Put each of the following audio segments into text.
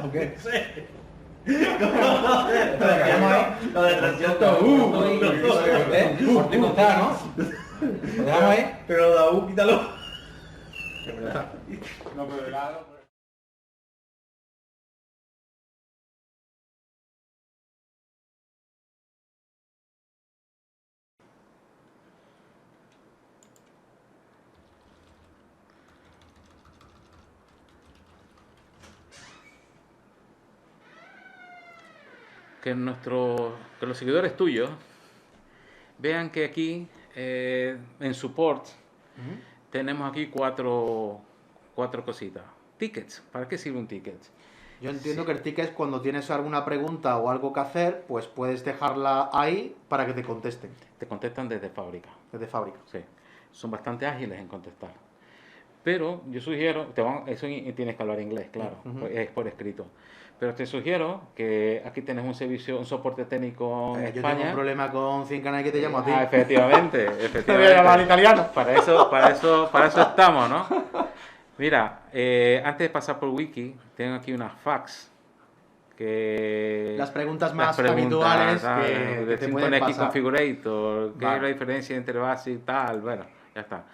¿Ok? Lo de transición. Por ti contar, ¿no? Lo dejamos ahí. Pero la quítalo. No, pero helado. Que los seguidores tuyos vean que aquí en support tenemos aquí cuatro cositas. Tickets. ¿Para qué sirve un ticket? Yo entiendo que el ticket es cuando tienes alguna pregunta o algo que hacer, pues puedes dejarla ahí para que te contesten Te contestan desde fábrica. desde fábrica. Sí. Son bastante ágiles en contestar. Pero yo sugiero, eso tienes que hablar inglés, claro, es por escrito. Pero te sugiero que aquí tienes un servicio, un soporte técnico en Yo España. tengo un problema con 100 canales que te llamo a ti. Efectivamente, Te voy a llamar en italiano. Para eso estamos, ¿no? Mira, antes de pasar por Wiki, tengo aquí unas fax que... Las preguntas más habituales que te pueden X pasar. Configurator, ¿qué Vale. es la diferencia entre base y tal? Bueno, ya está.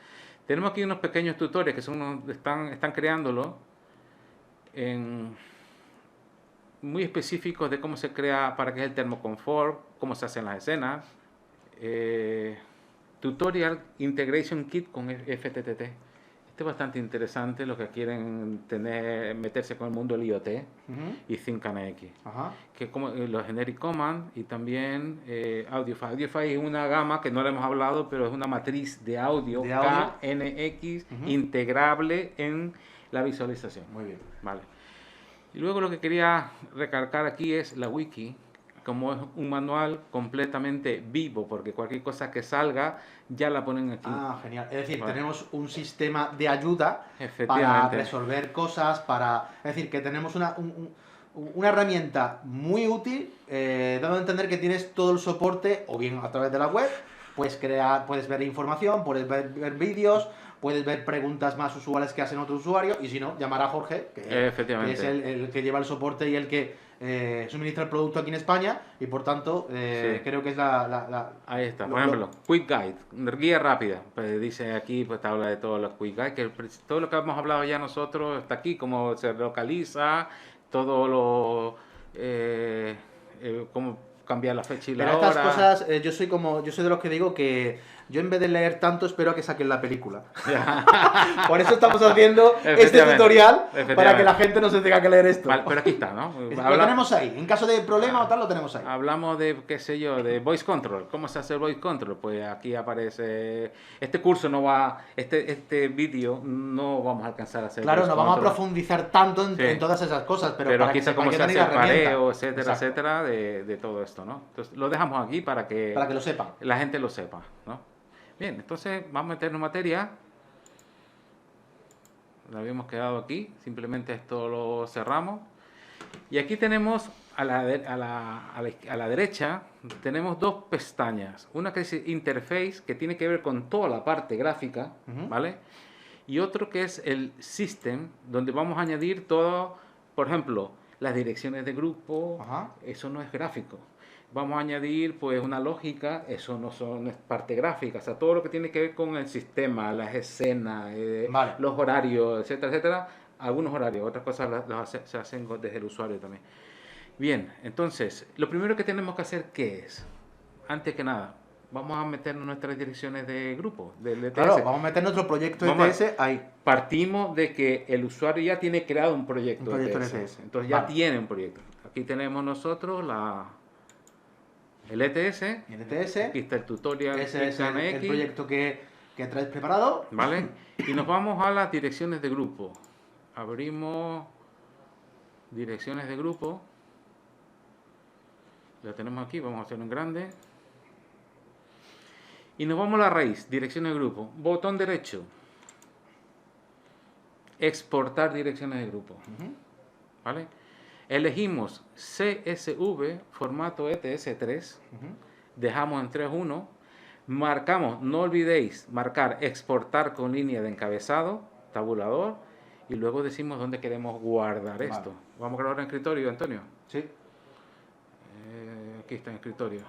Tenemos aquí unos pequeños tutoriales que están creándolo muy específicos de cómo se crea, para qué es el termoconfort, cómo se hacen las escenas. Tutorial Integration Kit con FTTT. Este es bastante interesante, los que quieren meterse con el mundo del IoT y ThinkNX. Ajá. Que es como los Generic Command y también AudioFi. AudioFi es una gama que no le hemos hablado, pero es una matriz de audio, KNX integrable en la visualización. Muy bien. Vale. Y luego lo que quería recalcar aquí es la wiki, como es un manual completamente vivo, porque cualquier cosa que salga ya la ponen aquí. Ah, genial. Es decir, Vale. tenemos un sistema de ayuda para Efectivamente. resolver cosas, Es decir, que tenemos una herramienta muy útil, dando a entender que tienes todo el soporte, o bien a través de la web, puedes ver información, puedes ver vídeos, puedes ver preguntas más usuales que hacen otros usuarios, y si no, llamar a Jorge, que es el que lleva el soporte y el que suministra el producto aquí en España, y por tanto creo que es Ahí está, por ejemplo, Quick Guide, una guía rápida. Pues dice aquí, pues te habla de todos los Quick Guide, que todo lo que hemos hablado ya nosotros está aquí, cómo se localiza, todo lo... cómo cambiar la fecha y la Pero hora. estas cosas, yo soy de los que digo que yo en vez de leer tanto espero a que saquen la película. Por eso estamos haciendo este tutorial, para que la gente no se tenga que leer esto. Vale, pero aquí está, ¿no? Lo tenemos ahí, en caso de problema o tal lo tenemos ahí. Hablamos de, qué sé yo, de voice control. ¿Cómo se hace el voice control? Pues aquí aparece... Este curso no va... Este vídeo no vamos a alcanzar a hacer. Claro, no vamos a profundizar tanto en todas esas cosas, pero aquí está cómo se hace el pareo, etcétera, Exacto. etcétera, de todo esto, ¿no? Entonces lo dejamos aquí para que lo sepan. La gente lo sepa, ¿no? Bien, entonces vamos a meternos en materia. Lo habíamos quedado aquí, simplemente esto lo cerramos. Y aquí tenemos a la derecha, tenemos dos pestañas. Una que dice Interface, que tiene que ver con toda la parte gráfica, ¿vale? Y otro que es el System, donde vamos a añadir todo, por ejemplo, las direcciones de grupo. Eso no es gráfico. Vamos a añadir pues una lógica, eso no es parte gráfica, o sea, todo lo que tiene que ver con el sistema, las escenas, los horarios, etcétera, etcétera. Algunos horarios, otras cosas se hacen desde el usuario también. Bien, entonces, lo primero que tenemos que hacer, ¿qué es? Antes que nada, vamos a meternos nuestras direcciones de grupo, del ETS. Claro, vamos a meter nuestro proyecto ETS ahí. Partimos de que el usuario ya tiene creado un proyecto ETS. Entonces ya tiene un proyecto. Aquí tenemos nosotros el ETS. Aquí está el tutorial. Ese es el proyecto que traes preparado. ¿Vale? Y nos vamos a las direcciones de grupo. Abrimos direcciones de grupo. La tenemos aquí, vamos a hacerlo en grande. Y nos vamos a la raíz, direcciones de grupo. Botón derecho. Exportar direcciones de grupo. ¿Vale? Elegimos CSV, formato ETS3. Dejamos en 3.1. Marcamos, no olvidéis marcar exportar con línea de encabezado, tabulador. y luego decimos dónde queremos guardar Vale. esto. Vamos a grabar en escritorio, Antonio. Sí. Aquí está en escritorio.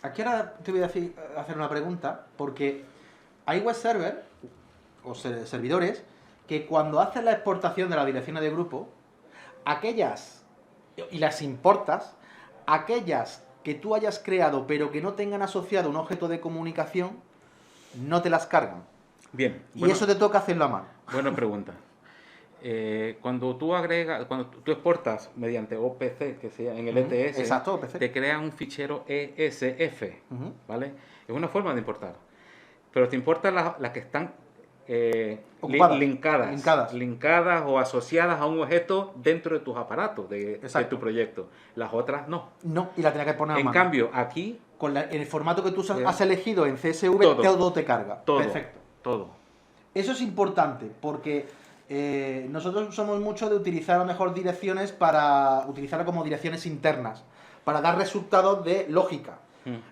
Aquí ahora te voy a hacer una pregunta, porque hay web server o servidores que cuando haces la exportación de las direcciones de grupo, aquellas, y las importas, aquellas que tú hayas creado pero que no tengan asociado un objeto de comunicación, no te las cargan. Bien. Y eso te toca hacerlo a mano. Buena pregunta. Cuando tú exportas mediante OPC, que sea en el Ujú, ETS, exacto, OPC. te crea un fichero ESF, Ujú. ¿vale? Es una forma de importar. Pero te importan las que están Ocupadas. linkadas o asociadas a un objeto dentro de tus aparatos de Exacto. tu proyecto. Las otras no. No, y la tienes que poner a En mano. cambio, aquí Con en el formato que tú Eh, has elegido en CSV, todo. todo te carga. todo, Perfecto. todo. Eso es importante porque nosotros somos mucho de utilizar a lo mejor direcciones para utilizarlas como direcciones internas, para dar resultados de lógica.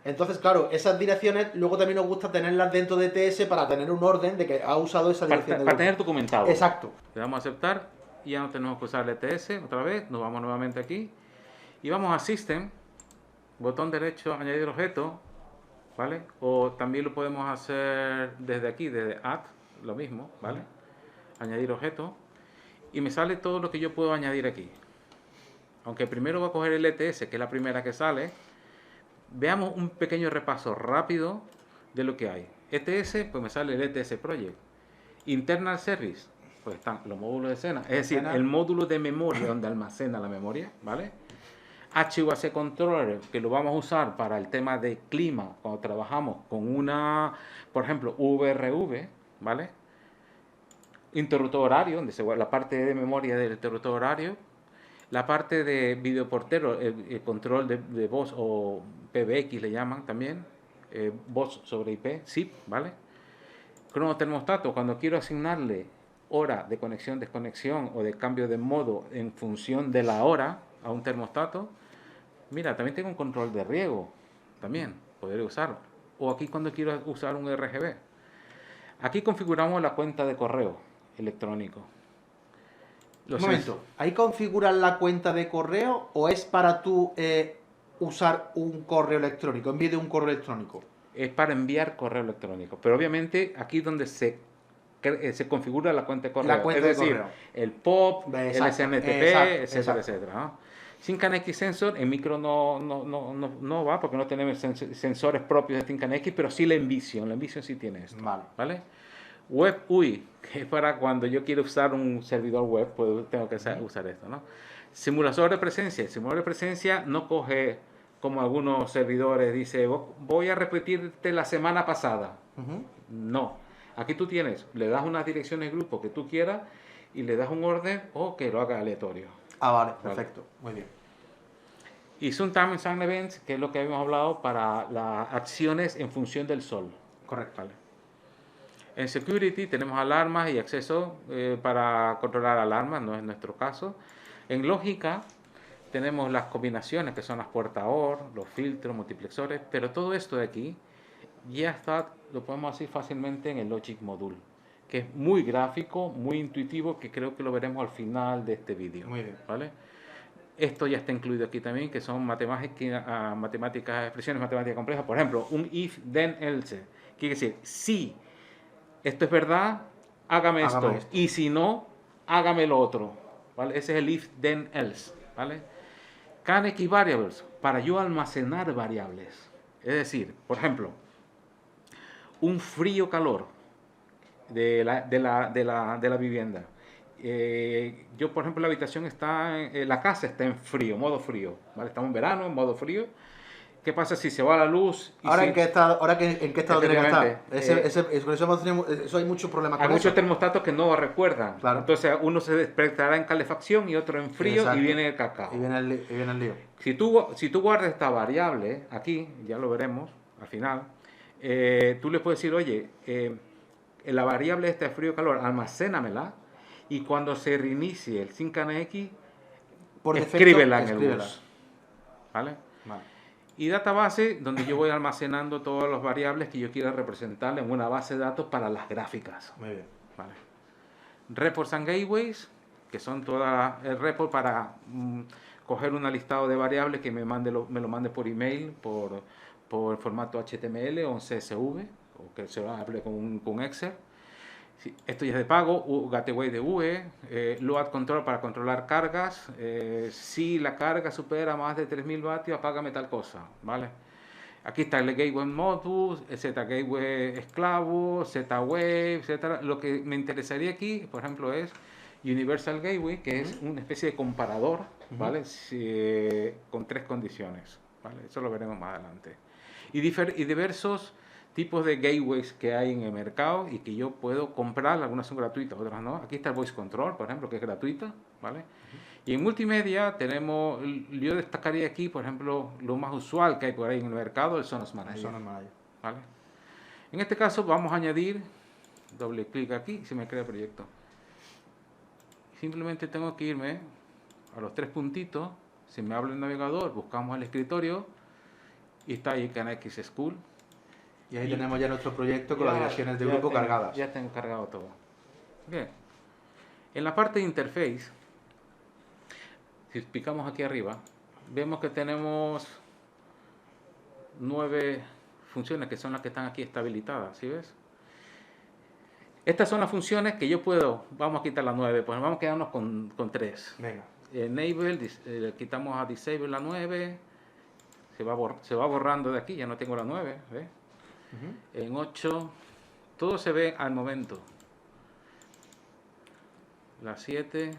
Entonces, claro, esas direcciones luego también nos gusta tenerlas dentro de ETS para tener un orden de que ha usado esa dirección. Para tener documentado. Exacto. Le damos a aceptar y ya no tenemos que usar el ETS otra vez. Nos vamos nuevamente aquí y vamos a System, botón derecho, añadir objeto, ¿vale? O también lo podemos hacer desde aquí, desde Add, lo mismo, ¿vale? Añadir objeto y me sale todo lo que yo puedo añadir aquí. Aunque primero voy a coger el ETS, que es la primera que sale. Veamos un pequeño repaso rápido de lo que hay. ETS, pues me sale el ETS Project. Internal Service, pues están los módulos de escena, es decir, el módulo de memoria donde almacena la memoria, ¿vale? HUAC Controller, que lo vamos a usar para el tema de clima, cuando trabajamos con una, por ejemplo, VRV, ¿vale? Interruptor horario, donde se guarda la parte de memoria del interruptor horario. La parte de videoportero, el control de voz o PBX le llaman también, voz sobre IP, SIP, ¿vale? Cronotermostato, cuando quiero asignarle hora de conexión, desconexión o de cambio de modo en función de la hora a un termostato. Mira, también tengo un control de riego, también podré usarlo. O aquí cuando quiero usar un RGB. Aquí configuramos la cuenta de correo electrónico. Un momento, ¿ahí configuras la cuenta de correo o es para tú usar un correo electrónico, envío de un correo electrónico? Es para enviar correo electrónico, pero obviamente aquí donde se configura la cuenta de correo, La cuenta es de decir, correo. el POP, Exacto, el SNTP, exacto, etcétera, exacto. etcétera, ¿no? ThinkNX Sensor en micro no va porque no tenemos sensores propios de ThinkNX, pero sí la Envision sí tiene esto, Vale. ¿vale? Web UI, que es para cuando yo quiero usar un servidor web, pues tengo que usar esto, ¿no? Simulador de presencia. El simulador de presencia no coge como algunos servidores, dice, voy a repetirte la semana pasada. Ujú. No. Aquí tú tienes, le das unas direcciones de grupo que tú quieras y le das un orden o que lo haga aleatorio. Ah, vale, perfecto. Muy bien. Y Sometimes and Sun Events, que es lo que habíamos hablado para las acciones en función del sol. Correcto. ¿Vale? En Security tenemos alarmas y acceso para controlar alarmas, no es nuestro caso. En Lógica tenemos las combinaciones que son las puertas OR, los filtros, multiplexores, pero todo esto de aquí ya está, lo podemos hacer fácilmente en el Logic Module, que es muy gráfico, muy intuitivo, que creo que lo veremos al final de este vídeo. Muy bien. ¿Vale? Esto ya está incluido aquí también, que son matemáticas, expresiones matemáticas complejas. Por ejemplo, un if, then, else. Quiere decir, si esto es verdad, hágame esto. Y si no, hágame lo otro. ¿Vale? Ese es el if, then, else. ¿Vale? Can X variables, para yo almacenar variables. Es decir, por ejemplo, un frío-calor de la vivienda. Yo, por ejemplo, la habitación está, la casa está en frío, modo frío. ¿Vale? Estamos en verano, en modo frío. ¿Qué pasa si se va la luz? Ahora, ¿en qué estado tiene que estar? Eso hay muchos problemas con eso. Hay muchos eso. termostatos que no recuerdan. Claro. Entonces, uno se despertará en calefacción y otro en frío. Exacto. Y viene el cacao. Y viene el lío. Si tú guardas esta variable, aquí, ya lo veremos al final, tú le puedes decir, oye, la variable esta de frío-calor, almacénamela, y cuando se reinicie el ThinkNX, escríbela en el bus. ¿Vale? Vale. Y database, donde yo voy almacenando todas las variables que yo quiera representar en una base de datos para las gráficas. Muy bien. ¿Vale? reports and gateways, que son toda el report para coger un listado de variables que me lo mande por email, por formato HTML o en CSV, o que se lo hable con Excel. Sí, esto ya es de pago, gateway de UE, load control para controlar cargas. Si la carga supera más de 3000 vatios, apágame tal cosa, ¿vale? Aquí está el Gateway Modbus, el Z-Gateway esclavo, Z-Wave, etc. Lo que me interesaría aquí, por ejemplo, es Universal Gateway, que es una especie de comparador, ¿vale? Con 3 condiciones, ¿vale? Eso lo veremos más adelante. Y diversos tipos de gateways que hay en el mercado y que yo puedo comprar, algunas son gratuitas, otras no. Aquí está el Voice Control, por ejemplo, que es gratuita, ¿vale? Y en multimedia tenemos, yo destacaría aquí, por ejemplo, lo más usual que hay por ahí en el mercado, el Sonos Manager. ¿Vale? En este caso vamos a añadir, doble clic aquí y se me crea el proyecto. Simplemente tengo que irme a los 3 puntitos, se me abre el navegador, buscamos el escritorio y está ahí KNX School. Y ahí tenemos ya nuestro proyecto con las direcciones de grupo cargadas. Ya tengo cargado todo. Bien. En la parte de interface, si picamos aquí arriba, vemos que tenemos 9 funciones que son las que están aquí estabilizadas, ¿sí ves? Estas son las funciones que yo puedo, vamos a quitar las 9, pues vamos a quedarnos con 3. Venga. Enable, quitamos a disable la 9, se va borrando de aquí, ya no tengo la 9, ¿ves? En 8, todo se ve al momento. La 7,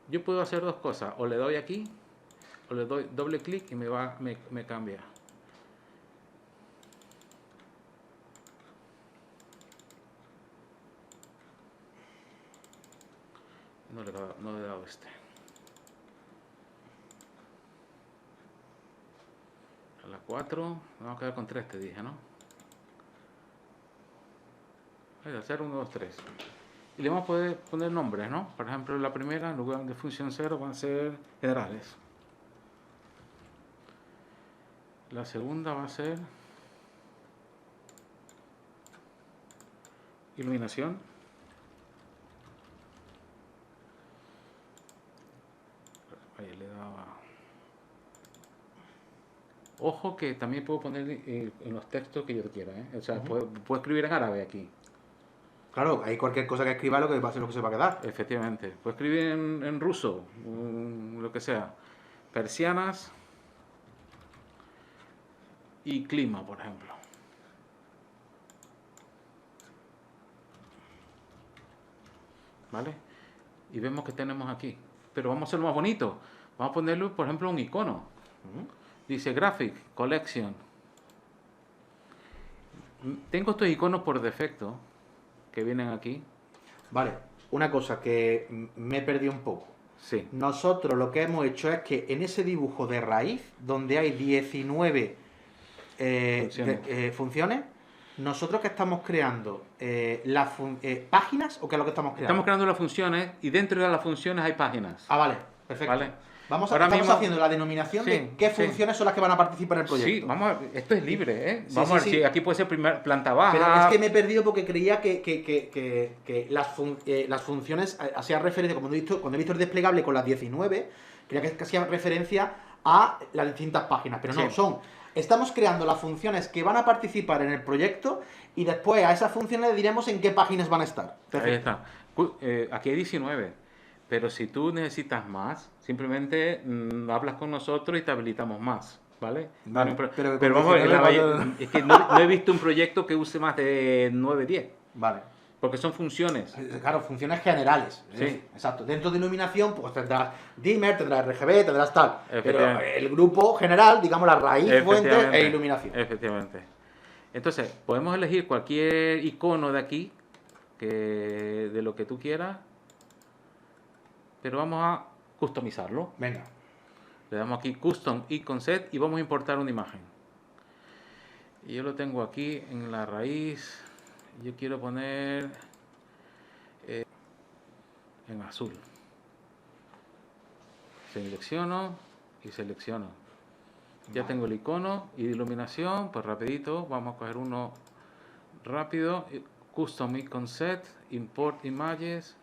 yo puedo hacer 2 cosas, o le doy aquí, o le doy doble clic y me cambia. No le he dado este. A la 4, vamos a quedar con 3, te dije, ¿no? Voy a hacer 1, 2, 3. Y le vamos a poder poner nombres, ¿no? Por ejemplo, la primera, en lugar de función 0, van a ser generales. La segunda va a ser iluminación. Ahí le daba. Ojo que también puedo poner en los textos que yo quiera, ¿eh? O sea, puedo escribir en árabe aquí. Claro, hay cualquier cosa que escriba lo que va a ser lo que se va a quedar. Efectivamente. Puedo escribir en ruso, lo que sea. Persianas y clima, por ejemplo. ¿Vale? Y vemos que tenemos aquí. Pero vamos a hacerlo más bonito. Vamos a ponerle, por ejemplo, un icono. Dice Graphic Collection. Tengo estos iconos por defecto que vienen aquí. Vale, una cosa que me he perdido un poco. Sí. Nosotros lo que hemos hecho es que en ese dibujo de raíz, donde hay 19 funciones, nosotros que estamos creando páginas o qué es lo que estamos creando. Estamos creando las funciones y dentro de las funciones hay páginas. Ah, vale, perfecto. Vale. Estamos haciendo la denominación de qué funciones son las que van a participar en el proyecto. Sí, vamos a, esto es libre, ¿eh? Sí, vamos a ver si aquí puede ser planta baja. Pero es que me he perdido porque creía que las funciones hacían referencia, cuando he visto el desplegable con las 19, creía que hacían referencia a las distintas páginas, pero no, estamos creando las funciones que van a participar en el proyecto y después a esas funciones le diremos en qué páginas van a estar. Perfecto. Ahí está. Aquí hay 19. Pero si tú necesitas más, simplemente hablas con nosotros y te habilitamos más, ¿vale? Vale, pero vamos a ver, es que no he visto un proyecto que use más de 9, 10. Vale. Porque son funciones. Claro, funciones generales. Sí. Exacto. Dentro de iluminación, pues tendrás dimmer, tendrás RGB, tendrás tal. Pero el grupo general, digamos, la raíz, fuente e iluminación. Efectivamente. Entonces, podemos elegir cualquier icono de aquí, de lo que tú quieras. Pero vamos a customizarlo. Venga. Le damos aquí Custom Icon Set y vamos a importar una imagen. Y yo lo tengo aquí en la raíz. Yo quiero poner en azul. Selecciono y selecciono. Ya tengo el icono y de iluminación. Pues rapidito, vamos a coger uno rápido. Custom Icon Set, Import Images.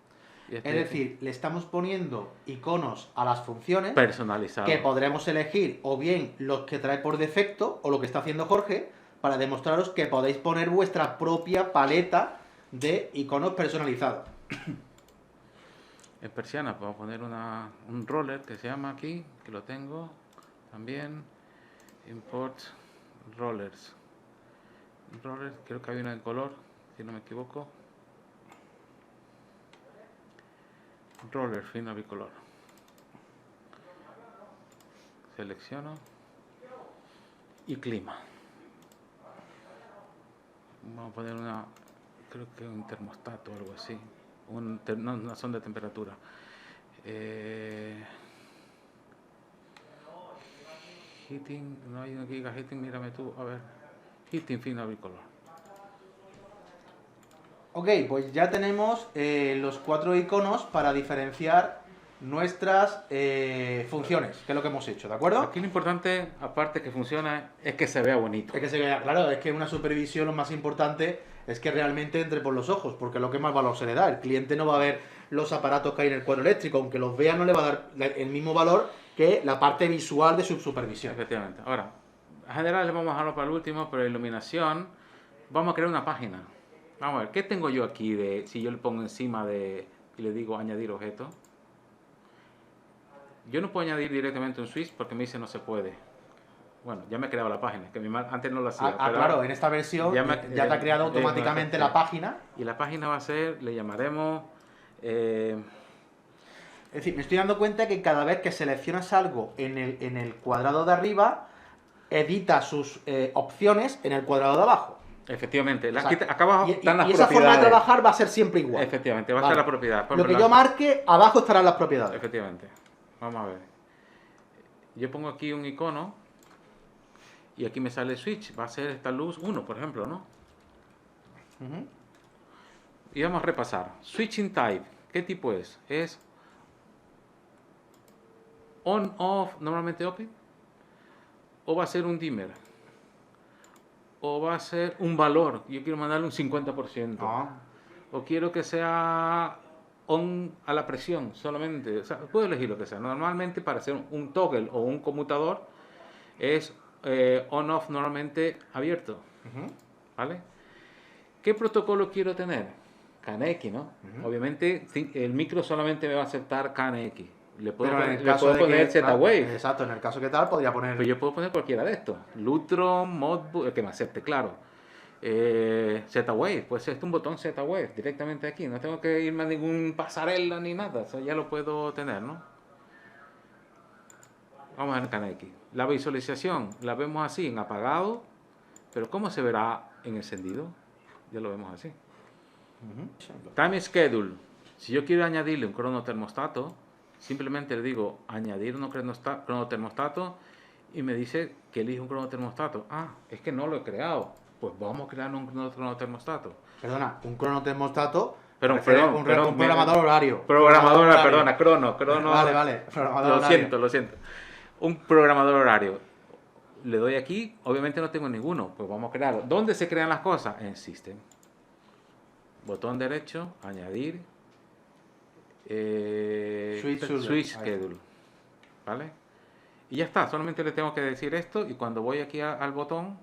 Y Es decir, le estamos poniendo iconos a las funciones personalizado. que podremos elegir o bien los que trae por defecto o lo que está haciendo Jorge para demostraros que podéis poner vuestra propia paleta de iconos personalizados. En persiana vamos a poner un roller que se llama aquí, que lo tengo también. Import rollers. Roller, creo que hay uno en color, si no me equivoco. Roller final bicolor. Selecciono y clima. Vamos a poner creo que un termostato o algo así, una sonda de temperatura. Heating, no hay una giga heating, mírame tú, a ver, heating final bicolor. Ok, pues ya tenemos los 4 iconos para diferenciar nuestras funciones, que es lo que hemos hecho, ¿de acuerdo? Aquí lo importante, aparte que funciona, es que se vea bonito. Es que se vea, claro, es que una supervisión lo más importante es que realmente entre por los ojos, porque es lo que más valor se le da. El cliente no va a ver los aparatos que hay en el cuadro eléctrico, aunque los vea no le va a dar el mismo valor que la parte visual de su supervisión. Efectivamente. Ahora, en general vamos a dejarlo para el último, pero iluminación, vamos a crear una página. Vamos a ver, ¿qué tengo yo aquí si yo le pongo encima y le digo añadir objeto? Yo no puedo añadir directamente un switch porque me dice no se puede. Bueno, ya me he creado la página, que antes no lo hacía. Pero claro, en esta versión ya te ha creado automáticamente la página. Y la página va a ser, le llamaremos... Es decir, me estoy dando cuenta que cada vez que seleccionas algo en el cuadrado de arriba, edita sus opciones en el cuadrado de abajo. Efectivamente, acá abajo están las propiedades. Y esa forma de trabajar va a ser siempre igual. Efectivamente, va a estar la propiedad. Lo que yo marque, abajo estarán las propiedades. Efectivamente. Vamos a ver. Yo pongo aquí un icono y aquí me sale switch. Va a ser esta luz 1, por ejemplo, ¿no? Y vamos a repasar. Switching type. ¿Qué tipo es? Es on, off, normalmente open. O va a ser un dimmer. O va a ser un valor. Yo quiero mandarle un 50%. O quiero que sea on a la presión solamente. O sea, puedo elegir lo que sea. Normalmente para hacer un toggle o un conmutador es on-off normalmente abierto. ¿Vale? ¿Qué protocolo quiero tener? KNX, ¿no? Obviamente el micro solamente me va a aceptar KNX. Le puedo poner Z-Wave. Exacto, en el caso que tal podría poner... Pero yo puedo poner cualquiera de estos. Lutron, Modbus, el que me acepte, claro. Z-Wave, pues es un botón Z-Wave directamente aquí. No tengo que irme a ningún pasarela ni nada. Eso ya lo puedo tener, ¿no? Vamos a ver KNX. La visualización la vemos así en apagado, pero ¿cómo se verá en encendido? Ya lo vemos así. Time Schedule. Si yo quiero añadirle un cronotermostato, simplemente le digo añadir un cronotermostato y me dice que elige un cronotermostato. Ah, es que no lo he creado. Pues vamos a crear un cronotermostato. Perdona, un cronotermostato. Perdón, un programador horario. Programador horario. Perdona, crono. Vale. Programador horario. Lo siento. Un programador horario. Le doy aquí, obviamente no tengo ninguno, pues vamos a crearlo. ¿Dónde se crean las cosas? En System. Botón derecho, añadir, Switch Schedule. ¿Vale? Y ya está, solamente le tengo que decir esto y cuando voy aquí al botón,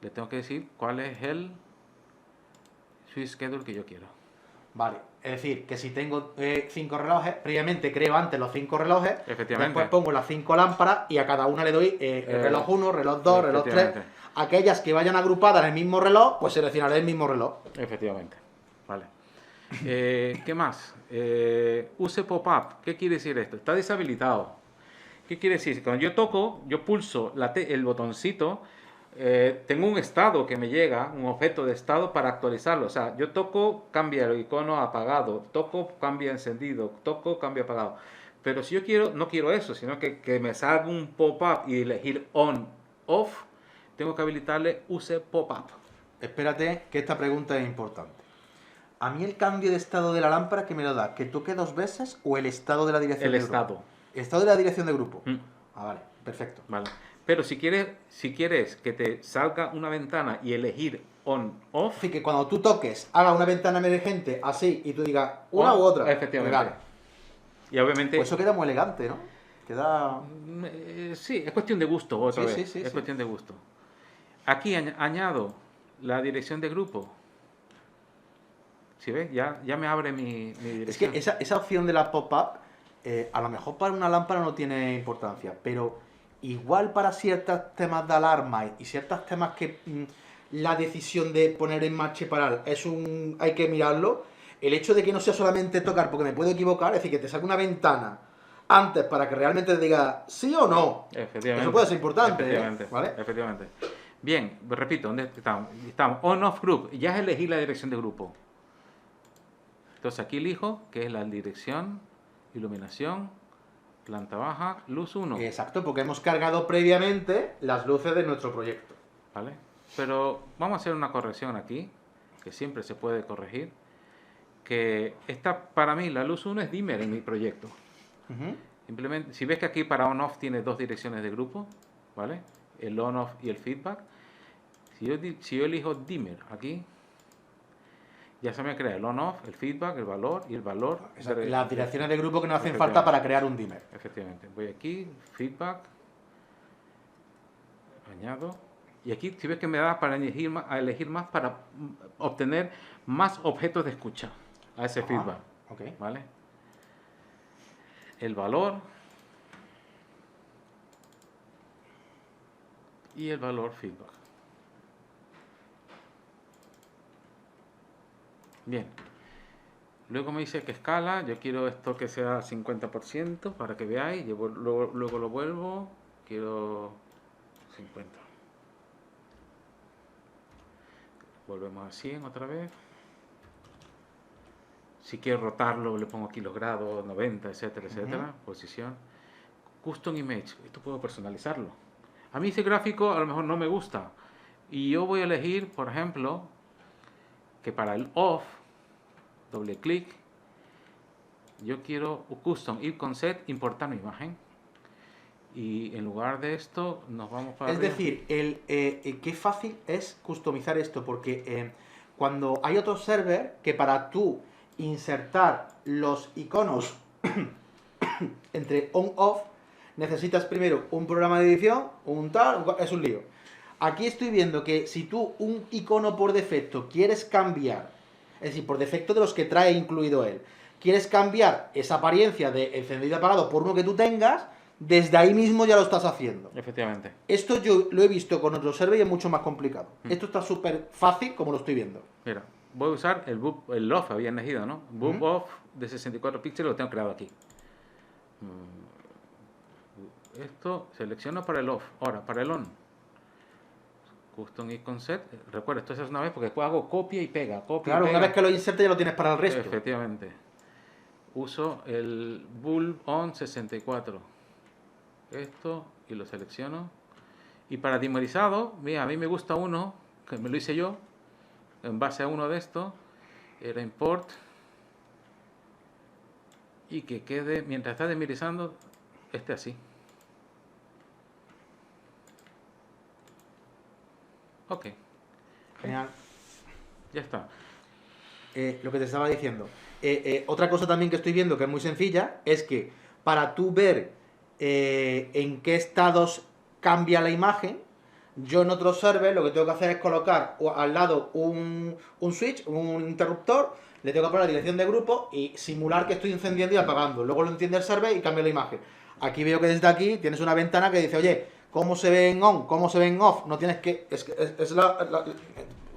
le tengo que decir cuál es el Switch Schedule que yo quiero. Vale, es decir, que si tengo 5 relojes, previamente creo antes los 5 relojes, Efectivamente. después pongo las 5 lámparas y a cada una le doy reloj 1, reloj 2, reloj 3. Aquellas que vayan agrupadas en el mismo reloj, pues seleccionaré el mismo reloj. Efectivamente. Vale. ¿Qué más? Use pop-up. ¿Qué quiere decir esto? Está deshabilitado. ¿Qué quiere decir? Cuando yo toco, yo pulso el botoncito, tengo un estado que me llega, un objeto de estado para actualizarlo. O sea, yo toco, cambia el icono apagado, toco, cambia encendido, toco, cambia apagado. Pero si yo quiero, no quiero eso, sino que me salga un pop-up y elegir on, off, tengo que habilitarle use pop-up. Espérate, que esta pregunta es importante. A mí el cambio de estado de la lámpara, ¿que me lo da? ¿Que toque 2 veces o el estado de la dirección de grupo? El estado. El estado de la dirección de grupo. Ah, vale, perfecto. Vale. Pero si quieres que te salga una ventana y elegir on-off. Así que cuando tú toques, haga una ventana emergente así y tú digas una u otra. Efectivamente. Legal. Y obviamente... Pues eso queda muy elegante, ¿no? Queda... sí, es cuestión de gusto, otra Sí, vez. sí, sí, es sí. cuestión de gusto. Aquí añado la dirección de grupo. ¿Sí ves? Ya me abre mi Es dirección. que esa opción de la pop-up, a lo mejor para una lámpara no tiene importancia, pero igual para ciertos temas de alarma y ciertos temas que la decisión de poner en marcha y parar hay que mirarlo. El hecho de que no sea solamente tocar porque me puedo equivocar, es decir, que te salga una ventana antes para que realmente te diga sí o no. Efectivamente. Eso puede ser importante, Efectivamente. ¿vale? Efectivamente. Bien, repito, ¿dónde estamos? Estamos on-off group. Ya elegí la dirección de grupo. Entonces aquí elijo que es la dirección, iluminación, planta baja, luz 1. Exacto, porque hemos cargado previamente las luces de nuestro proyecto. ¿Vale? Pero vamos a hacer una corrección aquí, que siempre se puede corregir, que para mí la luz 1 es dimmer en mi proyecto. Simplemente, si ves que aquí para on-off tiene dos direcciones de grupo, ¿vale? El on-off y el feedback. Si yo elijo dimmer aquí, ya se me crea el on-off, el feedback, el valor y el valor. Las direcciones de grupo que nos hacen falta para crear un dimmer. Efectivamente. Voy aquí, feedback, añado. Y aquí si ves que me da para elegir más para obtener más objetos de escucha a ese feedback. Okay. ¿Vale? El valor y el valor feedback. Bien. Luego me dice que escala. Yo quiero esto que sea 50% para que veáis. Luego lo vuelvo. Quiero 50. Volvemos a 100 otra vez. Si quiero rotarlo, le pongo aquí los grados, 90, etcétera, etcétera. Posición. Custom image. Esto puedo personalizarlo. A mí ese gráfico a lo mejor no me gusta. Y yo voy a elegir, por ejemplo, que para el off, doble clic, yo quiero custom icon set, importar mi imagen. Y en lugar de esto, nos vamos para Es arriba. decir, qué fácil es customizar esto, porque cuando hay otro server que para tú insertar los iconos entre on-off, necesitas primero un programa de edición, es un lío. Aquí estoy viendo que si tú un icono por defecto quieres cambiar, es decir, por defecto de los que trae incluido él, quieres cambiar esa apariencia de encendido y apagado por uno que tú tengas, desde ahí mismo ya lo estás haciendo. Efectivamente. Esto yo lo he visto con otro server y es mucho más complicado. Esto está súper fácil como lo estoy viendo. Mira, voy a usar el off, había elegido, ¿no? Boop off de 64 píxeles lo tengo creado aquí. Esto selecciono para el off. Ahora, para el on. Custom icon set. Recuerda, esto es una vez porque después hago copia y pega. Claro, una vez que lo inserte ya lo tienes para el resto. Efectivamente. Uso el bulb on 64. Esto y lo selecciono. Y para dimerizado, mira, a mí me gusta uno, que me lo hice yo, en base a uno de estos, era import, y que quede, mientras está dimerizando, así. Ok. Genial. Ya está. Lo que te estaba diciendo. Otra cosa también que estoy viendo que es muy sencilla es que para tú ver en qué estados cambia la imagen, yo en otro server lo que tengo que hacer es colocar al lado un switch, un interruptor, le tengo que poner la dirección de grupo y simular que estoy encendiendo y apagando. Luego lo entiende el server y cambia la imagen. Aquí veo que desde aquí tienes una ventana que dice, oye, ¿cómo se ve en on? ¿Cómo se ve en off? No tienes que...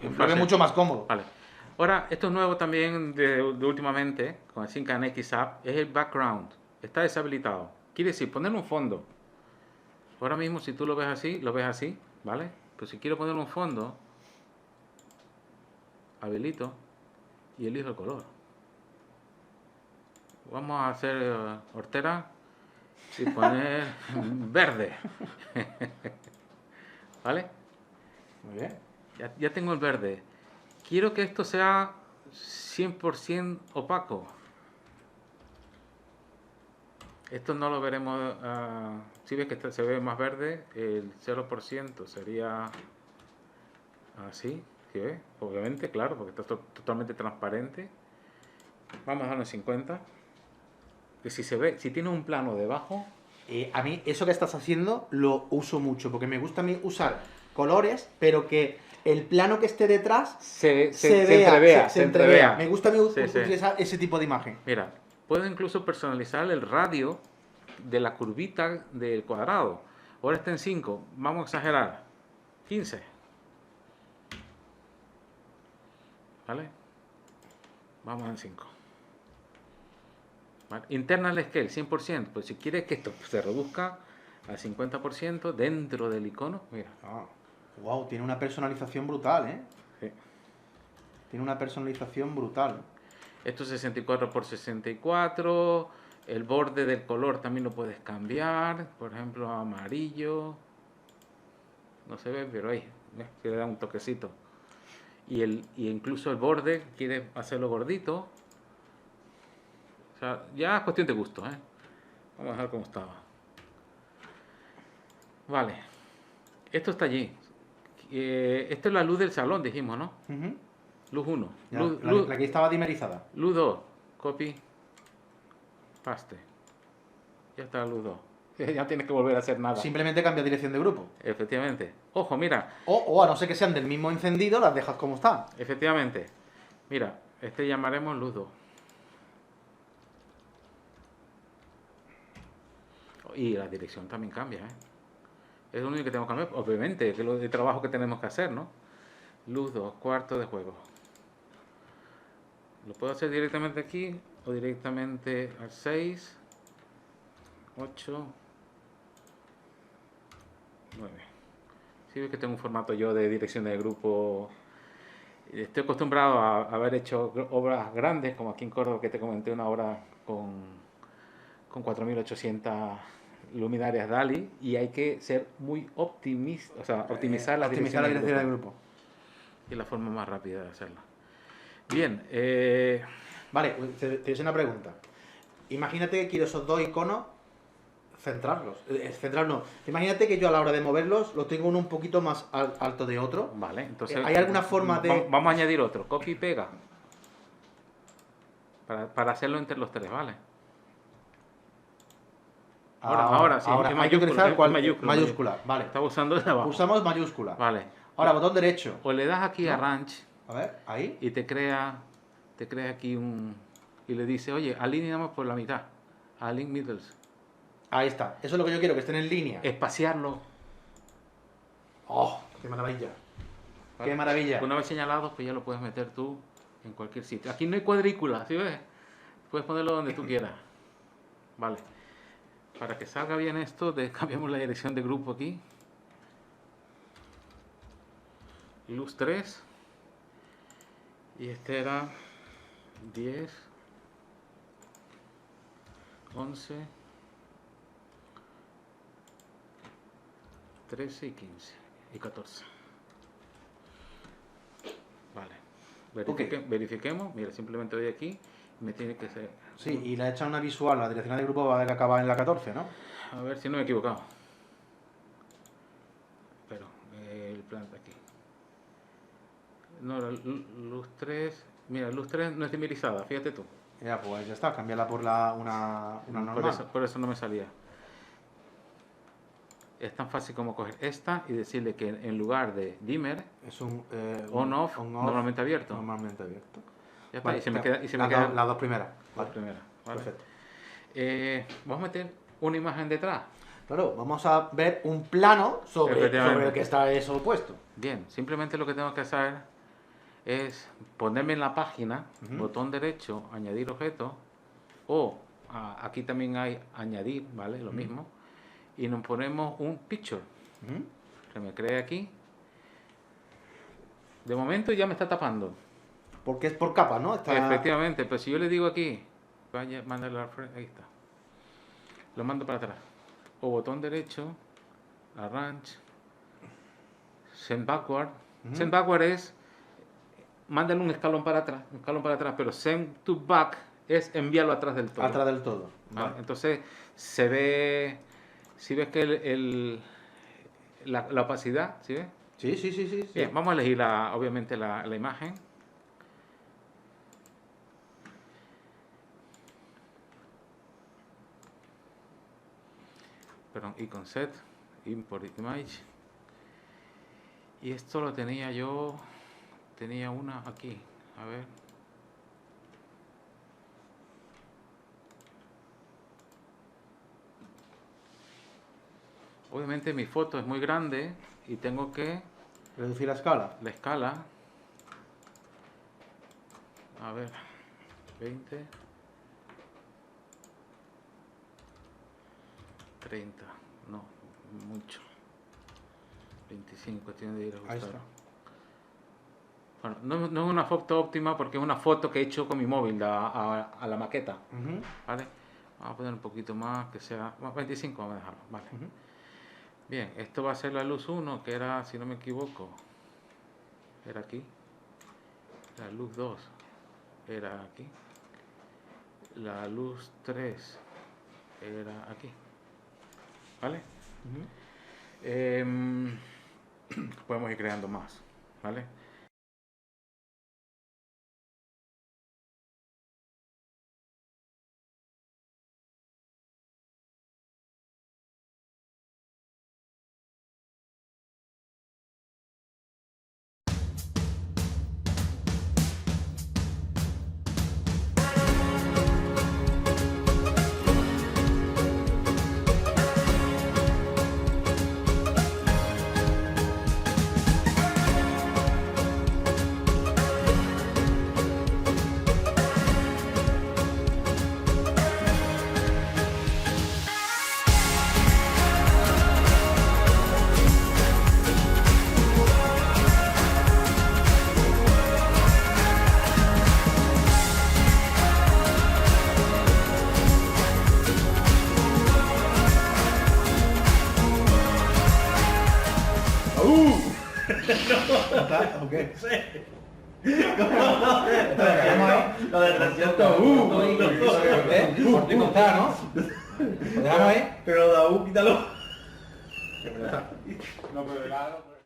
lo ve mucho más cómodo. Vale. Ahora, esto es nuevo también de últimamente, con el SyncNX App, es el background. Está deshabilitado. Quiere decir, poner un fondo. Ahora mismo, si tú lo ves así, ¿vale? Pero si quiero poner un fondo, habilito y elijo el color. Vamos a hacer hortera y poner verde. ¿Vale? Muy bien. Ya tengo el verde. Quiero que esto sea 100% opaco. Esto no lo veremos. Si ves que se ve más verde, el 0% sería así. Si ¿sí ves? Obviamente, claro, porque está totalmente transparente. Vamos a dejarlo en 50. Que si se ve, si tiene un plano debajo, A mí eso que estás haciendo lo uso mucho, porque me gusta a mí usar colores, pero que el plano que esté detrás se vea, entrevea, se entrevea. Me gusta a mí Sí, sí. utilizar ese tipo de imagen. Mira, puedo incluso personalizar el radio de la curvita del cuadrado. Ahora está en 5, vamos a exagerar, 15. ¿Vale? Vamos en 5. ¿Vale? Internal Scale, 100%. Pues si quieres que esto se reduzca al 50% dentro del icono, mira. Wow, tiene una personalización brutal, ¿eh? Sí. Tiene una personalización brutal. Esto es 64 por 64. El borde del color también lo puedes cambiar. Por ejemplo, amarillo. No se ve, pero ahí. Le da un toquecito. Y incluso el borde, quieres hacerlo gordito. O sea, ya es cuestión de gusto, ¿eh? Vamos a dejar como estaba. Vale. Esto está allí. Esto es la luz del salón, dijimos, ¿no? Ujú. Luz 1. Ya, Luz, la que estaba dimerizada. luz 2. Copy. Paste. Ya está la luz 2. Ya tienes que volver a hacer nada. Simplemente cambia dirección de grupo. Efectivamente. Ojo, mira. O a no ser que sean del mismo encendido, las dejas como están. Efectivamente. Mira, este llamaremos luz 2. Y la dirección también cambia, ¿eh? Es lo único que tenemos que cambiar, obviamente, que es el trabajo que tenemos que hacer, ¿no? Luz 2, cuarto de juego. Lo puedo hacer directamente aquí o directamente al 6, 8, 9. Si ves que tengo un formato yo de dirección de grupo. Estoy acostumbrado a haber hecho obras grandes, como aquí en Córdoba, que te comenté una obra con 4.800 luminarias DALI, y hay que ser muy optimista, o sea, optimizar la dirección del grupo. Y la forma más rápida de hacerlo. Bien, Vale, te voy a hacer una pregunta. Imagínate que quiero esos dos iconos centrarlos. Centrar no. Imagínate que yo a la hora de moverlos lo tengo uno un poquito más alto de otro. vale, entonces... ¿Hay alguna forma de...? Vamos a añadir otro, copy y pega. Para hacerlo entre los tres, ¿vale? Ahora sí, Ahora en hay que utilizar mayúscula, mayúscula. Vale. Estaba usando el de abajo. Usamos mayúscula. Vale. Ahora, botón derecho. O le das aquí a ¿No? Ranch A ver, ahí. y te crea aquí un... Y le dice, oye, alineamos por la mitad. Align middles. Ahí está. Eso es lo que yo quiero, que estén en línea. Espaciarlo. ¡Oh! ¡Qué maravilla! ¿Vale? ¡Qué maravilla! Una vez señalado, pues ya lo puedes meter tú en cualquier sitio. Aquí no hay cuadrícula, ¿sí ves? Puedes ponerlo donde tú quieras. Vale. Para que salga bien esto, cambiamos la dirección de grupo aquí. Luz 3. Y este era 10, 11, 13 y 15 y 14. Vale. Verifiquemos. Mira, simplemente doy aquí y me tiene que ser... Sí, y le he echado una visual, la dirección de grupo va a acabar en la 14, ¿no? A ver si no me he equivocado. Pero el plan está aquí. No, la luz 3... Mira, luz 3 no es dimerizada, fíjate tú. Ya, pues ya está, cámbiala por una normal. Por eso no me salía. Es tan fácil como coger esta y decirle que en lugar de dimmer, Es un on-off, normalmente abierto. Normalmente abierto. Ya está, Vale, y se me queda... las dos primeras. Las Vale, primeras, ¿vale? perfecto. Vamos a meter una imagen detrás. Claro, vamos a ver un plano sobre el que está eso puesto. Bien, simplemente lo que tengo que hacer es ponerme en la página, botón derecho, añadir objeto, o aquí también hay añadir, ¿vale? Lo mismo. Y nos ponemos un picture. Se me crea aquí. De momento ya me está tapando. Porque es por capa, ¿no? Efectivamente, pero si yo le digo aquí, vaya, mándalo ahí está. Lo mando para atrás. O botón derecho, arrange, send backward. Send backward es mándale un escalón para atrás, pero send to back es enviarlo atrás del todo. Atrás del todo. ¿Vale? Entonces se ve, si ves que la opacidad, ¿sí ves? Sí, sí, sí, sí. Bien, vamos a elegir obviamente la imagen. Perdón, icon set, import image. Y esto lo tenía yo, tenía una aquí, a ver. Obviamente mi foto es muy grande y tengo que Reducir la escala. la escala, a ver, 20, 30, no, mucho, 25, tiene de ir a Ahí ajustar. está. Bueno, no es una foto óptima porque es una foto que he hecho con mi móvil a la maqueta, Ujú, ¿vale? Vamos a poner un poquito más, que sea, bueno, 25 vamos a dejarlo, vale. ujú. Bien, esto va a ser la luz 1, que era, si no me equivoco, era aquí. La luz 2 era aquí. La luz 3 era aquí. ¿Vale? Ujú. Podemos ir creando más. ¿Vale? ¿Está? ¿O qué? Lo de 300. Por ti contar, ¿no? ¿Lo dejamos ahí? Pero Daú, quítalo. No, pero